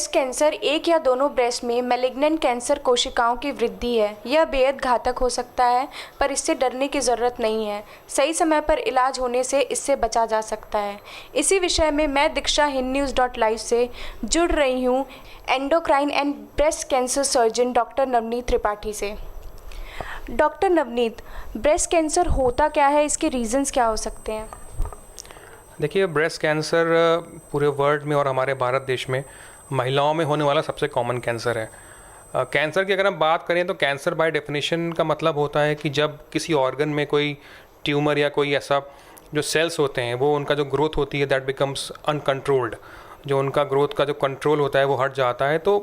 Breast cancer एक या दोनों ब्रेस्ट में मैलिग्नेंट कैंसर कोशिकाओं की वृद्धि है। यह बेहद घातक हो सकता है, पर इससे डरने की ज़रूरत नहीं है। सही समय पर इलाज होने से इससे बचा जा सकता है। इसी विषय में मैं दीक्षा हिंदन्यूज़.लाइव से जुड़ रही हूँ endocrine and breast cancer surgeon doctor Navneet Tripathi से। डॉक्टर नवनीत, ब्रेस्ट कैंसर होता क्या है, इसके रीजंस क्या हो सकते हैं? देखिए, ब्रेस्ट कैंसर पूरे वर्ल्ड में और हमारे भारत देश में महिलाओं में होने वाला सबसे कॉमन कैंसर है। कैंसर की अगर हम बात करें तो कैंसर बाय डेफिनेशन का मतलब होता है कि जब किसी ऑर्गन में कोई ट्यूमर या कोई ऐसा जो सेल्स होते हैं वो उनका जो ग्रोथ होती है दैट बिकम्स अनकंट्रोल्ड, जो उनका ग्रोथ का जो कंट्रोल होता है वो हट जाता है, तो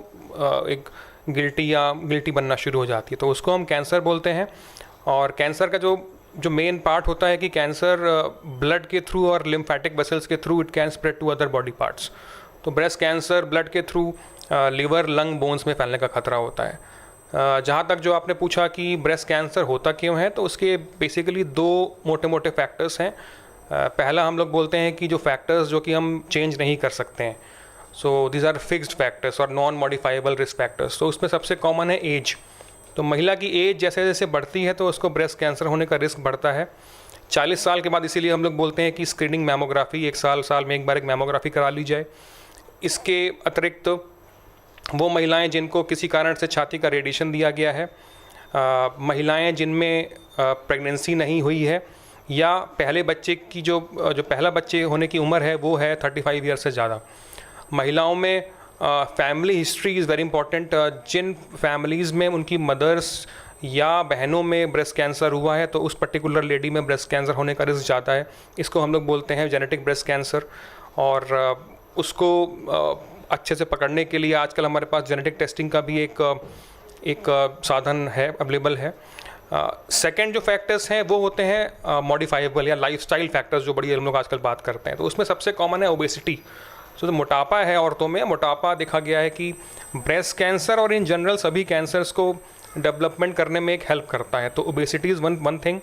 एक गिल्टी बनना शुरू हो जाती है, तो उसको हम कैंसर बोलते हैं। और कैंसर का जो मेन पार्ट होता है कि कैंसर ब्लड के थ्रू और लिम्फेटिक वेसल्स के through it can spread to other body parts. तो ब्रेस्ट कैंसर ब्लड के थ्रू लिवर, लंग, बोन्स में फैलने का खतरा होता है। जहाँ तक जो आपने पूछा कि ब्रेस्ट कैंसर होता क्यों है, तो उसके बेसिकली दो मोटे मोटे फैक्टर्स हैं। पहला हम लोग बोलते हैं कि जो फैक्टर्स जो कि हम चेंज नहीं कर सकते हैं, so these are fixed factors और नॉन मॉडिफाइबल रिस्क फैक्टर्स। तो उसमें सबसे कॉमन है एज। तो महिला की एज जैसे जैसे बढ़ती है तो उसको ब्रेस्ट कैंसर होने का रिस्क बढ़ता है 40 साल के बाद। इसीलिए हम लोग बोलते हैं कि स्क्रीनिंग मैमोग्राफी, एक साल में एक बार एक मैमोग्राफी करा ली जाए। इसके अतिरिक्त वो महिलाएं जिनको किसी कारण से छाती का रेडिएशन दिया गया है, महिलाएं जिनमें प्रेगनेंसी नहीं हुई है, या पहले बच्चे की जो पहला बच्चे होने की उम्र है वो है 35 ईयर से ज़्यादा। महिलाओं में family history is very important. जिन फैमिलीज़ में उनकी मदर्स या बहनों में ब्रेस्ट कैंसर हुआ है तो उस पर्टिकुलर लेडी में ब्रेस्ट कैंसर होने का रिस्क ज़्यादा है। इसको हम लोग बोलते हैं जेनेटिक ब्रेस्ट कैंसर। और उसको अच्छे से पकड़ने के लिए आजकल हमारे पास जेनेटिक टेस्टिंग का भी एक साधन है, अवेलेबल है। सेकेंड जो फैक्टर्स हैं वो होते हैं मॉडिफाइबल या लाइफस्टाइल फैक्टर्स, जो बड़ी हम लोग आजकल बात करते हैं। तो उसमें सबसे कॉमन है ओबेसिटी। तो मोटापा है औरतों में। मोटापा देखा गया है कि ब्रेस्ट कैंसर और इन जनरल सभी कैंसर्स को डेवलपमेंट करने में एक हेल्प करता है। तो obesity is one thing.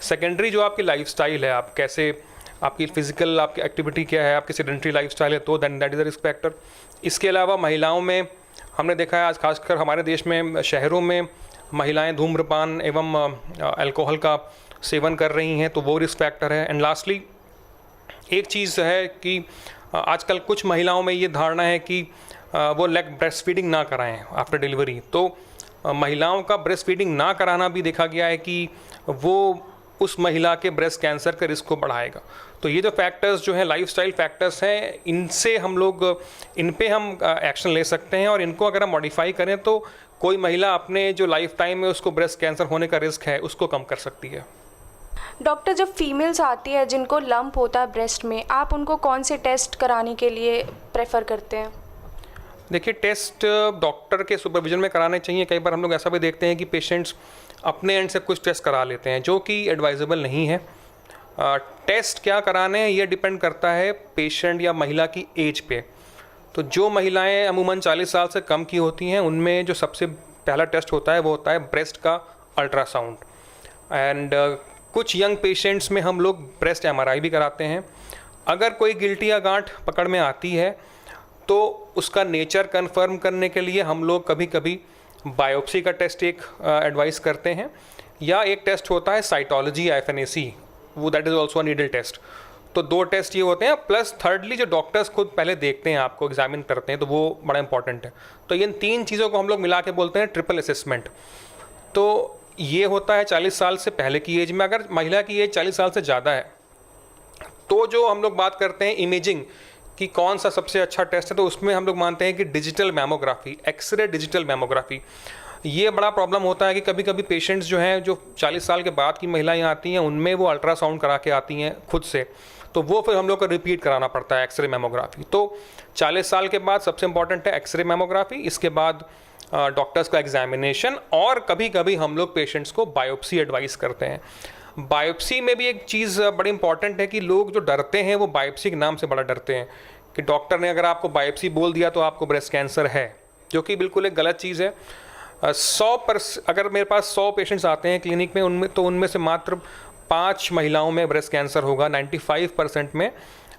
Secondary जो आपकी लाइफस्टाइल है, आप कैसे, आपकी फिजिकल आपकी एक्टिविटी क्या है, आपकी सेडेंटरी लाइफस्टाइल है, तो that is a risk factor. इसके अलावा महिलाओं में हमने देखा है आज खासकर हमारे देश में शहरों में महिलाएं धूम्रपान एवं अल्कोहल का सेवन कर रही हैं, तो वो रिस्क फैक्टर है। एंड लास्टली एक चीज़ है कि आजकल कुछ महिलाओं में ये धारणा है कि वो ब्रेस्ट फीडिंग ना कराएं आफ्टर डिलीवरी। तो महिलाओं का ब्रेस्ट फीडिंग ना कराना भी देखा गया है कि वो उस महिला के ब्रेस्ट कैंसर के रिस्क को बढ़ाएगा। तो ये जो फैक्टर्स जो हैं लाइफस्टाइल फैक्टर्स हैं, इनसे हम लोग इन पे हम एक्शन ले सकते हैं, और इनको अगर हम मॉडिफाई करें तो कोई महिला अपने जो लाइफ टाइम में उसको ब्रेस्ट कैंसर होने का रिस्क है उसको कम कर सकती है। डॉक्टर, जब फीमेल्स आती है जिनको लंप होता है ब्रेस्ट में, आप उनको कौन से टेस्ट कराने के लिए प्रेफर करते हैं? देखिए, टेस्ट डॉक्टर के सुपरविजन में कराने चाहिए। कई बार हम लोग ऐसा भी देखते हैं कि पेशेंट्स अपने एंड से कुछ टेस्ट करा लेते हैं जो कि एडवाइजेबल नहीं है। टेस्ट क्या कराने हैं ये डिपेंड करता है पेशेंट या महिला की एज पे। तो जो महिलाएं अमूमन 40 साल से कम की होती हैं उनमें जो सबसे पहला टेस्ट होता है वो होता है ब्रेस्ट का अल्ट्रासाउंड। एंड कुछ यंग पेशेंट्स में हम लोग ब्रेस्ट MRI भी कराते हैं। अगर कोई गिल्टी या गांठ पकड़ में आती है तो उसका नेचर कन्फर्म करने के लिए हम लोग कभी कभी बायोप्सी का टेस्ट एक एडवाइस करते हैं, या एक टेस्ट होता है साइटोलॉजी FNAC, वो that is also needle test. तो 2 टेस्ट ये होते हैं, प्लस थर्डली जो डॉक्टर्स खुद पहले देखते हैं, आपको एग्जामिन करते हैं, तो वो बड़ा इंपॉर्टेंट है। तो इन 3 चीज़ों को हम लोग मिला के बोलते हैं ट्रिपल असेसमेंट। तो ये होता है 40 साल से पहले की एज में। अगर महिला की एज 40 साल से ज़्यादा है तो जो हम लोग बात करते हैं इमेजिंग कि कौन सा सबसे अच्छा टेस्ट है, तो उसमें हम लोग मानते हैं कि digital mammography, X ray digital mammography. ये बड़ा प्रॉब्लम होता है कि कभी कभी पेशेंट्स जो हैं, जो 40 साल के बाद की महिलाएं आती हैं, उनमें वो अल्ट्रासाउंड करा के आती हैं खुद से, तो वो फिर हम लोग को रिपीट कराना पड़ता है एक्सरे मैमोग्राफी। तो 40 साल के बाद सबसे इंपॉर्टेंट है एक्सरे मैमोग्राफी। इसके बाद डॉक्टर्स का एग्जामिनेशन, और कभी कभी हम लोग पेशेंट्स को बायोप्सी एडवाइस करते हैं। बायोप्सी में भी एक चीज़ बड़ी इंपॉर्टेंट है कि लोग जो डरते हैं वो बायोप्सी के नाम से बड़ा डरते हैं कि डॉक्टर ने अगर आपको बायोप्सी बोल दिया तो आपको ब्रेस्ट कैंसर है, जो कि बिल्कुल एक गलत चीज़ है। 100% अगर मेरे पास 100 पेशेंट्स आते हैं क्लिनिक में, उनमें से मात्र 5 महिलाओं में ब्रेस्ट कैंसर होगा। 95% में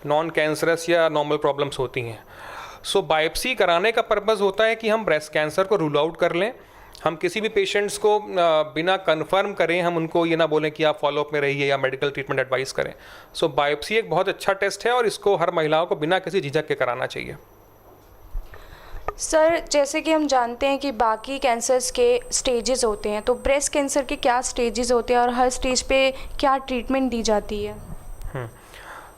नॉन कैंसरस या नॉर्मल प्रॉब्लम्स होती हैं। सो बायोप्सी कराने का पर्पज़ होता है कि हम ब्रेस्ट कैंसर को रूल आउट कर लें। हम किसी भी पेशेंट्स को बिना कंफर्म करें हम उनको ये ना बोलें कि आप फॉलोअप में रहिए या मेडिकल ट्रीटमेंट एडवाइस करें। सो बायोप्सी एक बहुत अच्छा टेस्ट है और इसको हर महिलाओं को बिना किसी झिझक के कराना चाहिए। सर, जैसे कि हम जानते हैं कि बाकी कैंसर्स के स्टेजेस होते हैं, तो ब्रेस्ट कैंसर के क्या स्टेजेस होते हैं और हर स्टेज पे क्या ट्रीटमेंट दी जाती है?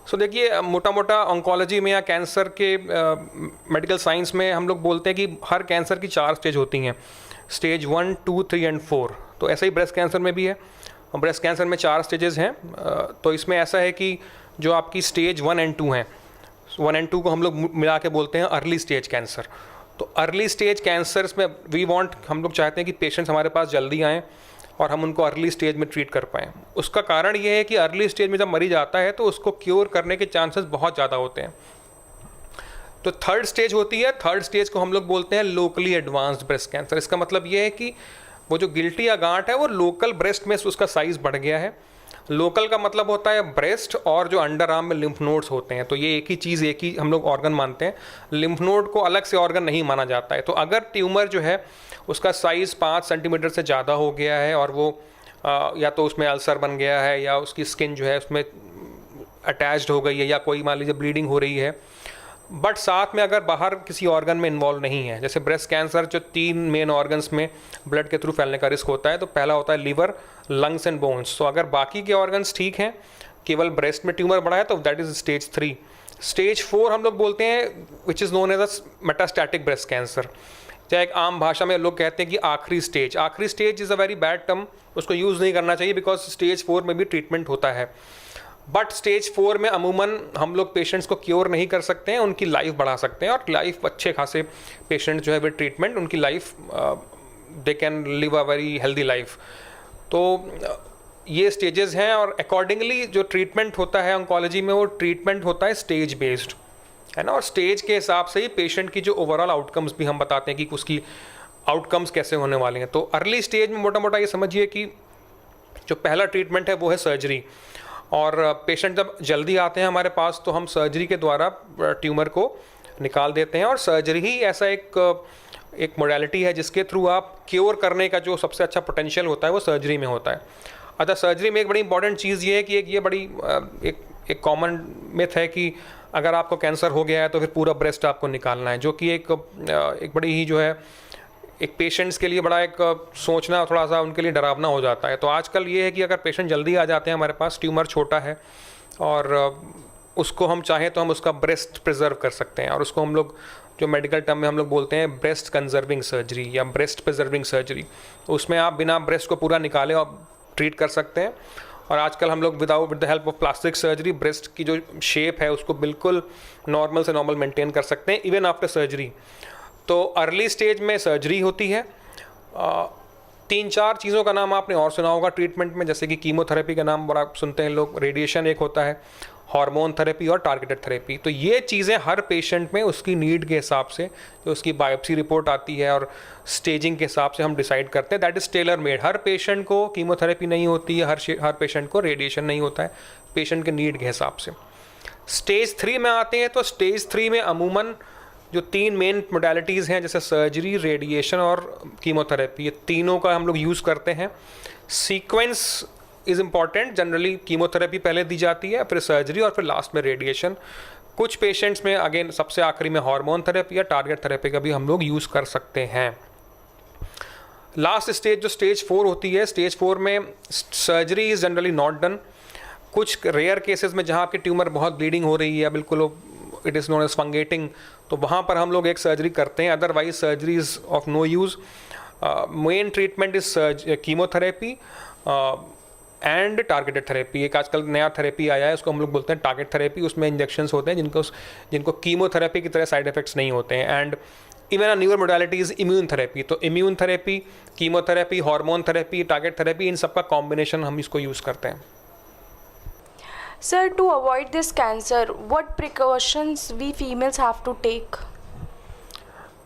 सो देखिए, मोटा मोटा ऑन्कोलॉजी में या कैंसर के मेडिकल साइंस में हम लोग बोलते हैं कि हर कैंसर की 4 स्टेज होती हैं, स्टेज 1, 2, 3 एंड 4। तो ऐसा ही ब्रेस्ट कैंसर में भी है। ब्रेस्ट कैंसर में 4 स्टेजेस हैं। तो इसमें ऐसा है कि जो आपकी स्टेज 1 एंड 2 हैं, 1 एंड 2 को हम लोग मिला के बोलते हैं अर्ली स्टेज कैंसर। तो अर्ली स्टेज कैंसर्स में हम लोग चाहते हैं कि पेशेंट्स हमारे पास जल्दी आएँ और हम उनको अर्ली स्टेज में ट्रीट कर पाएँ। उसका कारण ये है कि अर्ली स्टेज में जब मरीज आता है तो उसको क्योर करने के चांसेस बहुत ज़्यादा होते हैं। तो 3rd स्टेज होती है। 3rd स्टेज को हम लोग बोलते हैं लोकली एडवांस्ड ब्रेस्ट कैंसर। इसका मतलब ये है कि वो जो गिल्टी या गांठ है वो लोकल ब्रेस्ट में उसका साइज़ बढ़ गया है। लोकल का मतलब होता है ब्रेस्ट और जो अंडर आर्म में लिम्फ नोड्स होते हैं, तो ये एक ही चीज़, एक ही हम लोग ऑर्गन मानते हैं। लिम्फ नोड को अलग से ऑर्गन नहीं माना जाता है। तो अगर ट्यूमर जो है उसका साइज़ 5 सेंटीमीटर से ज़्यादा हो गया है और वो या तो उसमें अल्सर बन गया है या उसकी स्किन जो है उसमें अटैच्ड हो गई है या कोई मान लीजिए ब्लीडिंग हो रही है, बट साथ में अगर बाहर किसी ऑर्गन में इन्वॉल्व नहीं है, जैसे ब्रेस्ट कैंसर जो 3 मेन ऑर्गन्स में ब्लड के थ्रू फैलने का रिस्क होता है, तो पहला होता है लीवर, लंग्स एंड बोन्स। तो अगर बाकी के ऑर्गन्स ठीक हैं, केवल ब्रेस्ट में ट्यूमर बढ़ा है, तो दैट इज स्टेज 3। स्टेज 4 हम लोग बोलते हैं which is known as a metastatic breast cancer, चाहे एक आम भाषा में लोग कहते हैं कि आखिरी स्टेज। आखिरी stage is a very bad term, उसको यूज़ नहीं करना चाहिए बिकॉज स्टेज 4 में भी ट्रीटमेंट होता है। बट स्टेज 4 में अमूमन हम लोग पेशेंट्स को क्योर नहीं कर सकते हैं, उनकी लाइफ बढ़ा सकते हैं और लाइफ अच्छे खासे पेशेंट जो है विद ट्रीटमेंट उनकी life they can live a very healthy life. तो ये स्टेजेस हैं और अकॉर्डिंगली जो ट्रीटमेंट होता है ऑन्कोलॉजी में वो ट्रीटमेंट होता है स्टेज बेस्ड, है ना। और स्टेज के हिसाब से ही पेशेंट की जो ओवरऑल आउटकम्स भी हम बताते हैं कि उसकी आउटकम्स कैसे होने वाले हैं। तो अर्ली स्टेज में मोटा मोटा ये समझिए कि जो पहला ट्रीटमेंट है वो है सर्जरी। और पेशेंट जब जल्दी आते हैं हमारे पास तो हम सर्जरी के द्वारा ट्यूमर को निकाल देते हैं। और सर्जरी ही ऐसा एक मोडालिटी है जिसके थ्रू आप क्योर करने का जो सबसे अच्छा पोटेंशियल होता है वो सर्जरी में होता है। अतः सर्जरी में एक बड़ी इंपॉर्टेंट चीज़ ये है कि ये बड़ी एक कॉमन मिथ है कि अगर आपको कैंसर हो गया है तो फिर पूरा ब्रेस्ट आपको निकालना है, जो कि एक बड़ी ही जो है एक पेशेंट्स के लिए बड़ा एक सोचना थोड़ा सा उनके लिए डरावना हो जाता है। तो आजकल ये है कि अगर पेशेंट जल्दी आ जाते हैं हमारे पास, ट्यूमर छोटा है और उसको हम चाहें तो हम उसका ब्रेस्ट प्रिजर्व कर सकते हैं और उसको हम लोग जो मेडिकल टर्म में हम लोग बोलते हैं ब्रेस्ट कंजर्विंग सर्जरी या ब्रेस्ट प्रिजर्विंग सर्जरी। उसमें आप बिना ब्रेस्ट को पूरा निकाले और ट्रीट कर सकते हैं। और आजकल हम लोग with the help of plastic surgery breast की जो शेप है उसको बिल्कुल नॉर्मल से नॉर्मल मेंटेन कर सकते हैं इवन आफ्टर सर्जरी। तो अर्ली स्टेज में सर्जरी होती है। 3-4 चीज़ों का नाम आपने और सुना होगा ट्रीटमेंट में, जैसे कि कीमोथेरेपी का नाम बड़ा सुनते हैं लोग, रेडिएशन एक होता है, हार्मोन थेरेपी और टारगेटेड थेरेपी। तो ये चीज़ें हर पेशेंट में उसकी नीड के हिसाब से जो उसकी बायोप्सी रिपोर्ट आती है और स्टेजिंग के हिसाब से हम डिसाइड करते हैं। That is tailor made. Her patient को कीमोथेरेपी नहीं होती है, हर पेशेंट को रेडिएशन नहीं होता है, पेशेंट के नीड के हिसाब से। स्टेज 3 में आते हैं तो स्टेज 3 में अमूमन जो 3 मेन मोडालिटीज़ हैं जैसे सर्जरी, रेडिएशन और कीमोथेरेपी, ये तीनों का हम लोग यूज़ करते हैं। Sequence is important. Generally chemotherapy पहले दी जाती है, फिर सर्जरी और फिर लास्ट में रेडिएशन। कुछ पेशेंट्स में अगेन सबसे आखिरी में हार्मोन थेरेपी या टारगेट थेरेपी का भी हम लोग यूज़ कर सकते हैं। लास्ट स्टेज जो स्टेज 4 होती है, स्टेज 4 में surgery is generally not done. कुछ रेयर केसेस में जहाँ आपकी ट्यूमर बहुत ब्लीडिंग हो रही है, बिल्कुल it is known as fungating, तो वहाँ पर हम लोग एक सर्जरी करते हैं। Otherwise surgery is of no use. Main treatment is chemotherapy and targeted therapy. एक आजकल नया थेरेपी आया है, उसको हम लोग बोलते हैं टारगेट थेरेपी। उसमें इंजेक्शंस होते हैं जिनको कीमोथेरेपी की तरह साइड इफेक्ट्स नहीं होते हैं। And even a newer modality is immune therapy. तो immune therapy, chemotherapy, hormone therapy, target therapy, इन सब का कॉम्बिनेशन हम इसको यूज़ करते हैं। Sir, to avoid this cancer, what precautions we females have to take?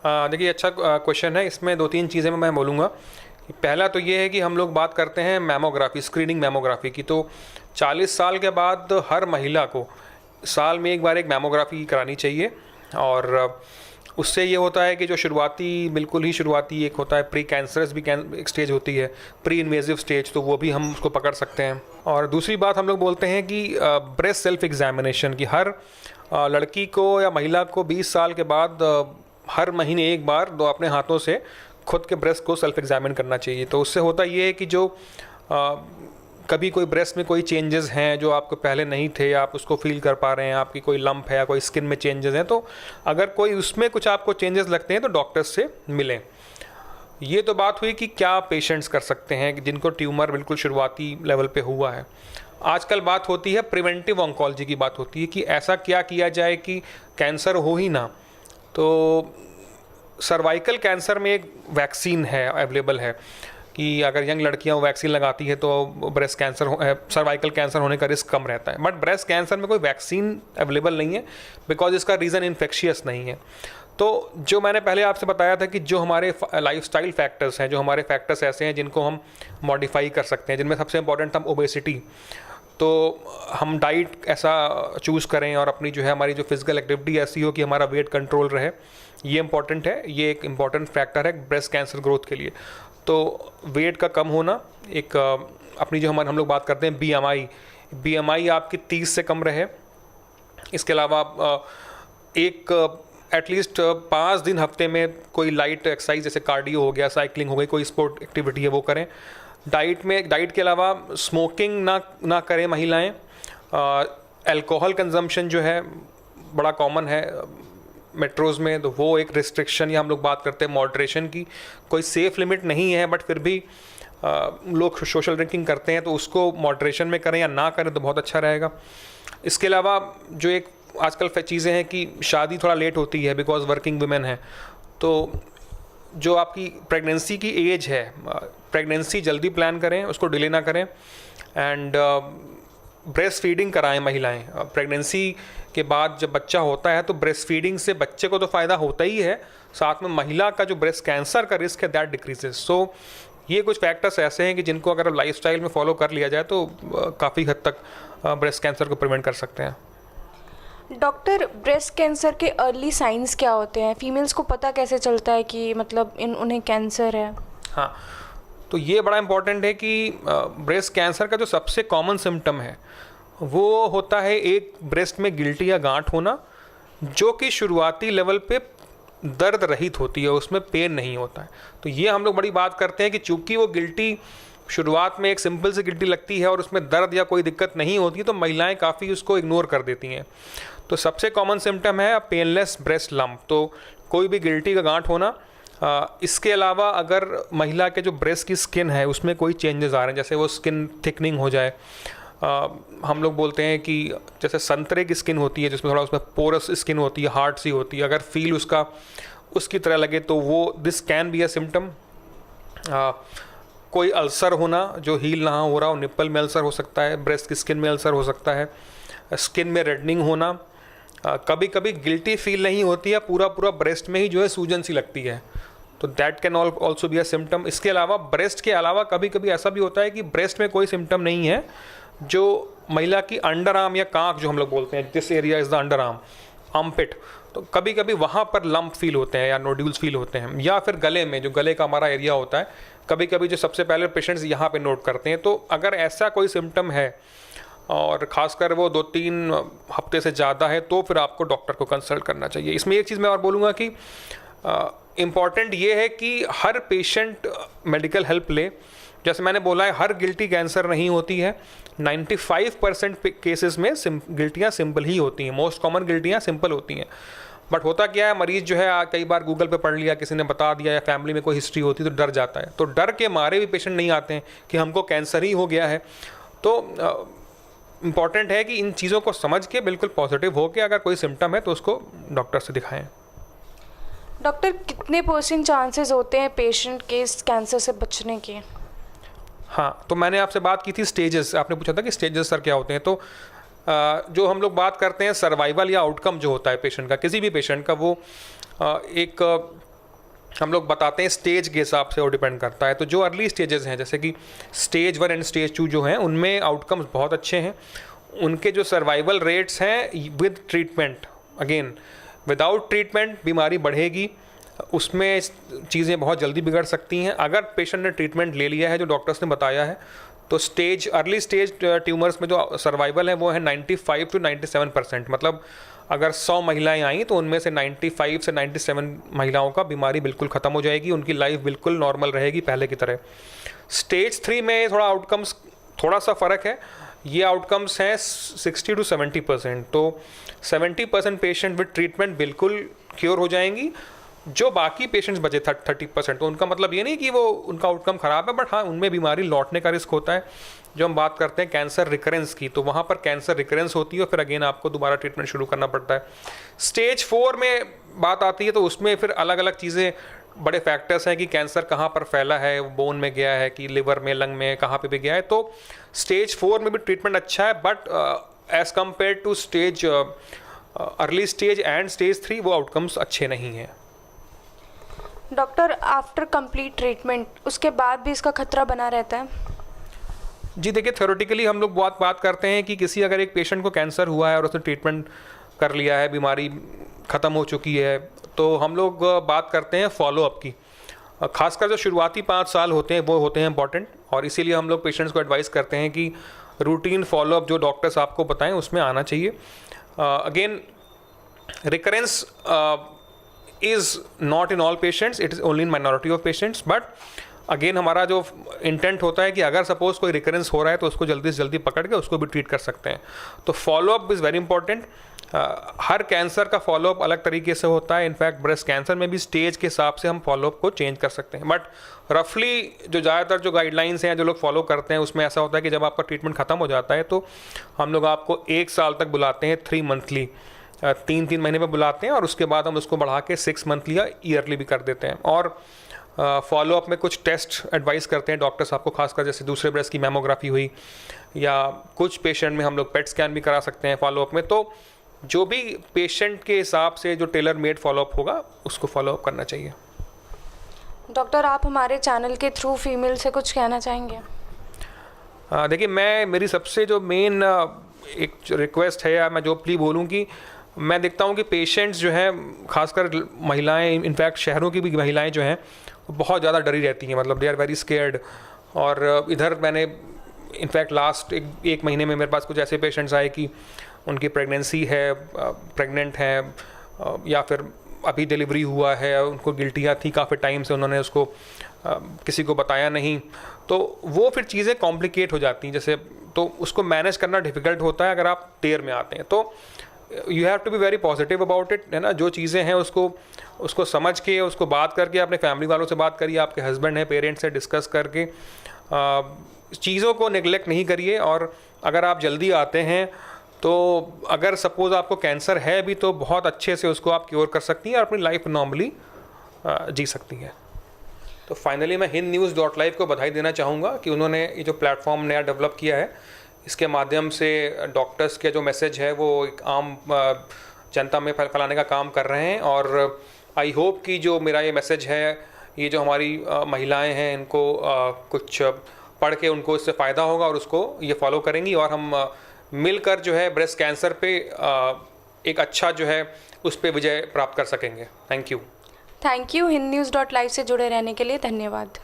देखिए अच्छा क्वेश्चन है। इसमें 2-3 चीज़ें मैं बोलूँगा। पहला तो ये है कि हम लोग बात करते हैं मैमोग्राफी, स्क्रीनिंग मैमोग्राफी की। तो 40 साल के बाद हर महिला को साल में एक बार एक मैमोग्राफी करानी चाहिए। और उससे ये होता है कि जो शुरुआती बिल्कुल ही शुरुआती एक होता है प्री कैंसरस भी एक स्टेज होती है, प्री इन्वेजिव स्टेज, तो वो भी हम उसको पकड़ सकते हैं। और दूसरी बात हम लोग बोलते हैं कि ब्रेस्ट सेल्फ एग्जामिनेशन की हर लड़की को या महिला को 20 साल के बाद हर महीने एक बार अपने हाथों से खुद के ब्रेस्ट को सेल्फ एग्जामिन करना चाहिए। तो उससे होता ये है कि जो कभी कोई ब्रेस्ट में कोई चेंजेस हैं जो आपको पहले नहीं थे, आप उसको फील कर पा रहे हैं, आपकी कोई लंप है या कोई स्किन में चेंजेस हैं, तो अगर कोई उसमें कुछ आपको चेंजेस लगते हैं तो डॉक्टर से मिलें। ये तो बात हुई कि क्या पेशेंट्स कर सकते हैं जिनको ट्यूमर बिल्कुल शुरुआती लेवल पे हुआ है। आजकल बात होती है प्रिवेंटिव ऑन्कोलॉजी की बात होती है कि ऐसा क्या किया जाए कि कैंसर हो ही ना। तो सर्वाइकल कैंसर में एक वैक्सीन है, अवेलेबल है, कि अगर यंग लड़कियां वो वैक्सीन लगाती है तो ब्रेस्ट कैंसर सर्वाइकल कैंसर होने का रिस्क कम रहता है। बट ब्रेस्ट कैंसर में कोई वैक्सीन अवेलेबल नहीं है बिकॉज इसका रीज़न इन्फेक्शियस नहीं है। तो जो मैंने पहले आपसे बताया था कि जो हमारे लाइफस्टाइल फैक्टर्स हैं, जो हमारे फैक्टर्स ऐसे हैं जिनको हम मॉडिफाई कर सकते हैं, जिनमें सबसे इंपॉर्टेंट था ओबेसिटी। तो हम डाइट ऐसा चूज़ करें और अपनी जो है हमारी जो फिजिकल एक्टिविटी ऐसी हो कि हमारा वेट कंट्रोल रहे, ये इंपॉर्टेंट है। ये एक इम्पॉर्टेंट फैक्टर है ब्रेस्ट कैंसर ग्रोथ के लिए। तो वेट का कम होना, एक अपनी जो हम लोग बात करते हैं BMI आपकी 30 से कम रहे। इसके अलावा एक एटलीस्ट 5 दिन हफ्ते में कोई लाइट एक्सरसाइज जैसे कार्डियो हो गया, साइकिलिंग हो गई, कोई स्पोर्ट एक्टिविटी है वो करें। डाइट के अलावा स्मोकिंग ना करें महिलाएं। अल्कोहल कंजम्पशन जो है बड़ा कॉमन है मेट्रोज़ में, तो वो एक रिस्ट्रिक्शन, या हम लोग बात करते हैं मॉडरेशन की, कोई सेफ़ लिमिट नहीं है बट फिर भी लोग सोशल ड्रिंकिंग करते हैं, तो उसको मॉडरेशन में करें या ना करें तो बहुत अच्छा रहेगा। इसके अलावा जो एक आजकल चीज़ें हैं कि शादी थोड़ा लेट होती है बिकॉज वर्किंग वुमेन है, तो जो आपकी प्रेगनेंसी की एज है, प्रेगनेंसी जल्दी प्लान करें, उसको डिले ना करें। एंड ब्रेस्ट फीडिंग कराएं महिलाएं। प्रेगनेंसी के बाद जब बच्चा होता है तो ब्रेस्ट फीडिंग से बच्चे को तो फ़ायदा होता ही है, साथ में महिला का जो ब्रेस्ट कैंसर का रिस्क है दैट डिक्रीजेस। सो ये कुछ फैक्टर्स ऐसे हैं कि जिनको अगर लाइफस्टाइल में फॉलो कर लिया जाए तो काफ़ी हद तक ब्रेस्ट कैंसर को प्रिवेंट कर सकते हैं। डॉक्टर, ब्रेस्ट कैंसर के अर्ली साइंस क्या होते हैं? फीमेल्स को पता कैसे चलता है कि मतलब उन्हें कैंसर है? हाँ, तो ये बड़ा इम्पॉर्टेंट है कि ब्रेस्ट कैंसर का जो सबसे कॉमन सिम्टम है वो होता है एक ब्रेस्ट में गिल्टी या गांठ होना, जो कि शुरुआती लेवल पे दर्द रहित होती है, उसमें पेन नहीं होता है। तो ये हम लोग बड़ी बात करते हैं कि चूंकि वो गिल्टी शुरुआत में एक सिंपल सी गिल्टी लगती है और उसमें दर्द या कोई दिक्कत नहीं होती, तो महिलाएं काफ़ी उसको इग्नोर कर देती हैं। तो सबसे कॉमन सिम्टम है पेनलेस ब्रेस्ट लंप, तो कोई भी गिल्टी का गांठ होना। इसके अलावा अगर महिला के जो ब्रेस्ट की स्किन है उसमें कोई चेंजेस आ रहे हैं, जैसे वो स्किन थिकनिंग हो जाए, हम लोग बोलते हैं कि जैसे संतरे की स्किन होती है जिसमें थोड़ा उसमें पोरस स्किन होती है, हार्ड सी होती है, अगर फील उसकी तरह लगे तो वो this can be a symptom. कोई अल्सर होना जो हील ना हो रहा हो, निप्पल में अल्सर हो सकता है, ब्रेस्ट की स्किन में अल्सर हो सकता है, स्किन में रेडनिंग होना, कभी कभी गिल्टी फील नहीं होती है, पूरा ब्रेस्ट में ही जो है सूजन सी लगती है, तो that can also be a symptom. इसके अलावा ब्रेस्ट के अलावा कभी कभी ऐसा भी होता है कि ब्रेस्ट में कोई सिम्टम नहीं है, जो महिला की अंडर आर्म या कांख जो हम लोग बोलते हैं, this area is the under arm, armpit, तो कभी कभी वहाँ पर लंप फील होते हैं या नोड्यूल्स फील होते हैं, या फिर गले में, जो गले का हमारा एरिया होता है, कभी कभी जो सबसे पहले पेशेंट्स यहाँ पे नोट करते हैं। तो अगर ऐसा कोई सिम्टम है और ख़ासकर वो 2-3 हफ्ते से ज़्यादा है तो फिर आपको डॉक्टर को कंसल्ट करना चाहिए। इसमें एक चीज़ मैं और बोलूँगा कि इम्पॉर्टेंट ये है कि हर पेशेंट मेडिकल हेल्प ले। जैसे मैंने बोला है, हर गिल्टी कैंसर नहीं होती है, 95% केसेस में गिल्टियाँ सिंपल ही होती हैं, मोस्ट कॉमन गिल्टियाँ सिंपल होती हैं। बट होता क्या है, मरीज़ जो है कई बार गूगल पे पढ़ लिया, किसी ने बता दिया, या फैमिली में कोई हिस्ट्री होती है तो डर जाता है, तो डर के मारे भी पेशेंट नहीं आते हैं कि हमको कैंसर ही हो गया है। तो इम्पॉर्टेंट है कि इन चीज़ों को समझ के बिल्कुल पॉजिटिव हो के अगर कोई सिम्टम है तो उसको डॉक्टर से दिखाएं। डॉक्टर, कितने % चांसेस होते हैं पेशेंट के इस कैंसर से बचने के? हाँ, तो मैंने आपसे बात की थी स्टेजेस, आपने पूछा था कि स्टेजेस सर क्या होते हैं। तो जो हम लोग बात करते हैं सर्वाइवल या आउटकम जो होता है पेशेंट का, किसी भी पेशेंट का, वो एक हम लोग बताते हैं स्टेज के हिसाब से वो डिपेंड करता है। तो जो अर्ली स्टेजेस हैं, जैसे कि स्टेज 1 एंड स्टेज 2 जो हैं, उनमें आउटकम्स बहुत अच्छे हैं। उनके जो सर्वाइवल रेट्स हैं with treatment, again without treatment बीमारी बढ़ेगी, उसमें चीज़ें बहुत जल्दी बिगड़ सकती हैं। अगर पेशेंट ने ट्रीटमेंट ले लिया है जो डॉक्टर्स ने बताया है, तो अर्ली स्टेज ट्यूमर्स में जो सर्वाइवल है वो है 95 to 97%। मतलब अगर 100 महिलाएं आई तो उनमें से 95 से 97 महिलाओं का बीमारी बिल्कुल ख़त्म हो जाएगी, उनकी लाइफ बिल्कुल नॉर्मल रहेगी पहले की तरह। स्टेज 3 में थोड़ा आउटकम्स थोड़ा सा फ़र्क है, ये आउटकम्स हैं 60 to 70%। तो 70% पेशेंट विद ट्रीटमेंट बिल्कुल क्योर हो जाएंगी। जो बाकी पेशेंट्स बचे 30%, तो उनका मतलब ये नहीं कि वो उनका आउटकम ख़राब है, बट हाँ उनमें बीमारी लौटने का रिस्क होता है। जो हम बात करते हैं कैंसर रिकरेंस की, तो वहाँ पर कैंसर रिकरेंस होती है और फिर अगेन आपको दोबारा ट्रीटमेंट शुरू करना पड़ता है। स्टेज 4 में बात आती है तो उसमें फिर अलग अलग चीज़ें, बड़े फैक्टर्स हैं कि कैंसर कहाँ पर फैला है, बोन में गया है कि लिवर में, लंग में, कहाँ पे भी गया है। तो स्टेज 4 में भी ट्रीटमेंट अच्छा है, but as compare to stage early stage and stage 3 वो आउटकम्स अच्छे नहीं हैं। डॉक्टर, आफ्टर कंप्लीट ट्रीटमेंट उसके बाद भी इसका खतरा बना रहता है? जी देखिए, थ्योरेटिकली हम लोग बहुत बात करते हैं कि किसी अगर एक पेशेंट को कैंसर हुआ है और उसने ट्रीटमेंट कर लिया है, बीमारी ख़त्म हो चुकी है, तो हम लोग बात करते हैं फॉलोअप की। खासकर जो शुरुआती 5 साल होते हैं वो होते हैं इंपॉर्टेंट, और इसीलिए हम लोग पेशेंट्स को एडवाइस करते हैं कि रूटीन फॉलोअप जो डॉक्टर्स आपको बताएं उसमें आना चाहिए। Again recurrence is not in all patients, it is only in minority of patients, but again हमारा जो इंटेंट होता है कि अगर सपोज कोई रिकरेंस हो रहा है तो उसको जल्दी से जल्दी पकड़ के उसको भी ट्रीट कर सकते हैं। तो follow up is very important. Her cancer का फॉलोअप अलग तरीके से होता है। इनफैक्ट ब्रेस्ट कैंसर में भी स्टेज के हिसाब से हम फॉलोअप को चेंज कर सकते हैं, बट रफली जो ज़्यादातर जो गाइडलाइंस हैं जो लोग फॉलो करते हैं उसमें ऐसा होता है कि जब आपका ट्रीटमेंट ख़त्म हो जाता है तो हम लोग आपको 1 साल तक बुलाते हैं, 3 मंथली, 3 महीने में बुलाते हैं, और उसके बाद हम उसको बढ़ा के 6 मंथली या ईयरली भी कर देते हैं। और फॉलोअप में कुछ टेस्ट एडवाइस करते हैं डॉक्टर्स आपको, खासकर जैसे दूसरे ब्रेस्ट की मैमोग्राफी हुई, या कुछ पेशेंट में हम लोग पेट स्कैन भी करा सकते हैं फॉलोअप में। तो जो भी पेशेंट के हिसाब से जो टेलर मेड फॉलोअप होगा उसको फॉलोअप करना चाहिए। डॉक्टर, आप हमारे चैनल के थ्रू फीमेल से कुछ कहना चाहेंगे? देखिए, मेरी सबसे जो मेन एक रिक्वेस्ट है, या मैं जो प्ली बोलूँ कि मैं देखता हूँ कि पेशेंट्स जो हैं, खासकर महिलाएं, इनफैक्ट शहरों की भी महिलाएं जो हैं बहुत ज़्यादा डरी रहती हैं, मतलब दे आर वेरी स्केयर्ड। और इधर मैंने इनफैक्ट लास्ट एक महीने में मेरे पास कुछ ऐसे पेशेंट्स आए कि उनकी प्रेगनेंसी है, प्रेग्नेंट हैं, या फिर अभी डिलीवरी हुआ है, उनको गिल्टियाँ थी काफ़ी टाइम से, उन्होंने उसको किसी को बताया नहीं, तो वो फिर चीज़ें कॉम्प्लिकेट हो जाती हैं जैसे, तो उसको मैनेज करना डिफ़िकल्ट होता है अगर आप टेयर में आते हैं। तो you have to be very positive about it, है ना। जो चीज़ें हैं उसको समझ के, उसको बात करके, अपने फैमिली वालों से बात करिए, आपके हस्बैंड हैं, पेरेंट्स से डिस्कस करके, चीज़ों को नेग्लेक्ट नहीं करिए। और अगर आप जल्दी आते हैं तो अगर सपोज़ आपको कैंसर है भी तो बहुत अच्छे से उसको आप क्योर कर सकती हैं और अपनी लाइफ नॉर्मली जी सकती हैं। तो फाइनली मैं HindNews.live को बधाई देना चाहूँगा कि उन्होंने ये जो प्लेटफॉर्म नया डेवलप किया है, इसके माध्यम से डॉक्टर्स के जो मैसेज है वो एक आम जनता में फैलाने का काम कर रहे हैं। और आई होप कि जो मेरा ये मैसेज है, ये जो हमारी महिलाएं हैं, इनको कुछ पढ़ के उनको इससे फ़ायदा होगा और उसको ये फॉलो करेंगी, और हम मिलकर जो है ब्रेस्ट कैंसर पे एक अच्छा जो है उस पर विजय प्राप्त कर सकेंगे। Thank you. HindNews.live से जुड़े रहने के लिए धन्यवाद।